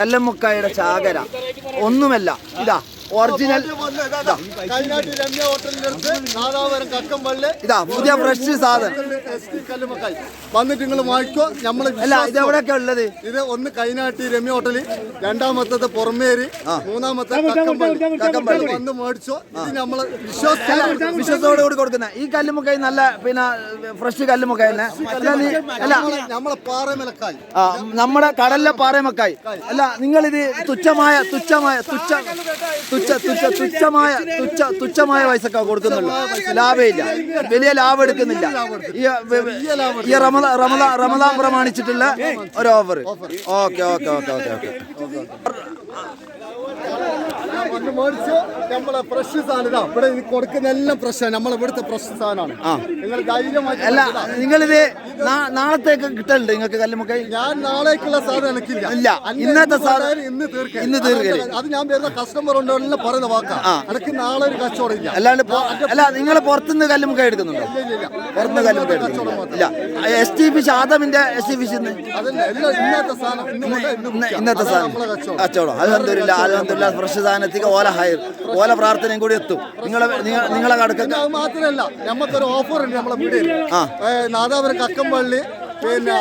കല്ലുമുക്കായുടെ ചാകര ഒന്നുമല്ല, ഇതാ ഒറിജിനൽ. ഇതാ പുതിയ ഫ്രഷ് സാധനം വന്നിട്ട് നിങ്ങൾ വാങ്ങിക്കോ. അല്ല, ഇതെവിടെയൊക്കെ ഉള്ളത്? ഇത് ഒന്ന് കൈനാട്ടി രമ്യ ഹോട്ടല്, രണ്ടാമത്തത് പുറമേരി, മൂന്നാമത്തെ കക്കമ്പള്ളി വന്ന് മേടിച്ചോ. ഇത് നമ്മള് വിശ്വാസത്തോടു കൂടി കൊടുക്കുന്ന ഈ കല്ലുമുക്കായി നല്ല പിന്നെ ഫ്രഷ് കല്ലുമുക്കായി അല്ല നമ്മളെ പാറമലക്കായി, നമ്മുടെ കടലിലെ പാറമക്കായി അല്ല. നിങ്ങളിത് തുച്ഛമായ പൈസക്കാ കൊടുക്കുന്നുള്ളൂ. ലാഭമില്ല, വലിയ ലാഭം എടുക്കുന്നില്ല. ഈ റമദാൻ പ്രമാണിച്ചിട്ടുള്ള ഒരു offer. Okay okay okay okay okay മേടിച്ച് നമ്മളെ ഫ്രഷ് സാധനം ഇവിടെ കൊടുക്കുന്ന എല്ലാം ഫ്രഷാണ്. നമ്മളെ ഇവിടുത്തെ ഫ്രഷ് സാധനമാണ്. നിങ്ങൾ ധൈര്യമായിട്ട് അല്ല, നിങ്ങളിത് നാളത്തേക്ക് കിട്ടലുണ്ട് നിങ്ങൾക്ക് കല്ലുമുക്കായി? ഞാൻ നാളേക്കുള്ള സാധനം എനിക്കില്ല. ഇല്ല, ഇന്നത്തെ സാധനം ഇന്ന് തീർക്കല്. അത് ഞാൻ വരുന്ന കസ്റ്റമർ ഉണ്ടോ പറയുന്ന വാക്കാണ്. എനിക്ക് നാളെ ഒരു കച്ചവടം ഇല്ല. അല്ല, നിങ്ങൾ പുറത്തുനിന്ന് കല്ലുമുക്കായി എടുക്കുന്നുണ്ടോ? പുറത്തുനിന്ന് കല്ലുമുക്കായി ഇല്ല. STP ഷാദമിന്റെ STP ഇന്നത്തെ സാധനം കച്ചവടം. അൽഹംദുലില്ലാഹ് ഫ്രഷ് സാധനത്തേക്ക് ഓല പ്രാർത്ഥനയും കൂടി എത്തും. നിങ്ങളെ കടക്ക് മാത്രമല്ല, നമുക്കൊരു ഓഫർ ഉണ്ട് നമ്മളെ വീടിൽ. നാദാപുരം കക്കമ്പള്ളി പിന്നെ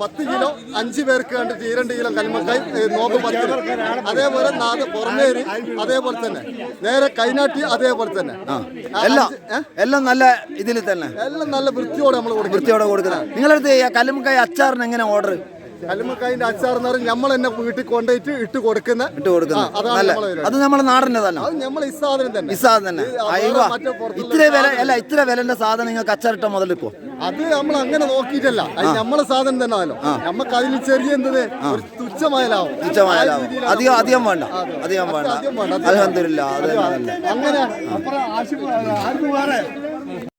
10 കിലോ 5 പേർക്ക് കണ്ടിട്ട് 2 കിലോ കല്ലുമക്കായി നോക്ക് 10. അതേപോലെ പുറമേരി, അതേപോലെ തന്നെ നേരെ കൈനാട്ടി, അതേപോലെ തന്നെ എല്ലാം നല്ല ഇതിൽ തന്നെ, എല്ലാം നല്ല വൃത്തിയോടെ നമ്മൾ കൊടുക്കുന്നത്. നിങ്ങളടുത്ത് കല്ലുമക്കായി അച്ചാറിന് എങ്ങനെ ഓർഡർ? കല്ലുമക്കായിന്റെ അച്ചാർ എന്ന് പറഞ്ഞാൽ നമ്മൾ തന്നെ വീട്ടിൽ കൊണ്ടുപോയിട്ട് ഇട്ട് കൊടുക്കുന്ന അത് നമ്മളെ നാടിന്റെ തന്നെ, നമ്മൾ ഈ സാധനം തന്നെ ഇത്ര വിലന്റെ സാധനം നിങ്ങൾക്ക് അച്ചാറിട്ട മുതലിപ്പോ അത് നമ്മൾ അങ്ങനെ നോക്കിയിട്ടല്ല. അത് നമ്മളെ സാധനം തന്നെ ആണല്ലോ. നമുക്ക് അതിന് ചെറിയ എന്തത് തുച്ഛമായ ലാഭം. അധികം വേണ്ട. അൽഹംദുലില്ലാഹ്. അങ്ങനെ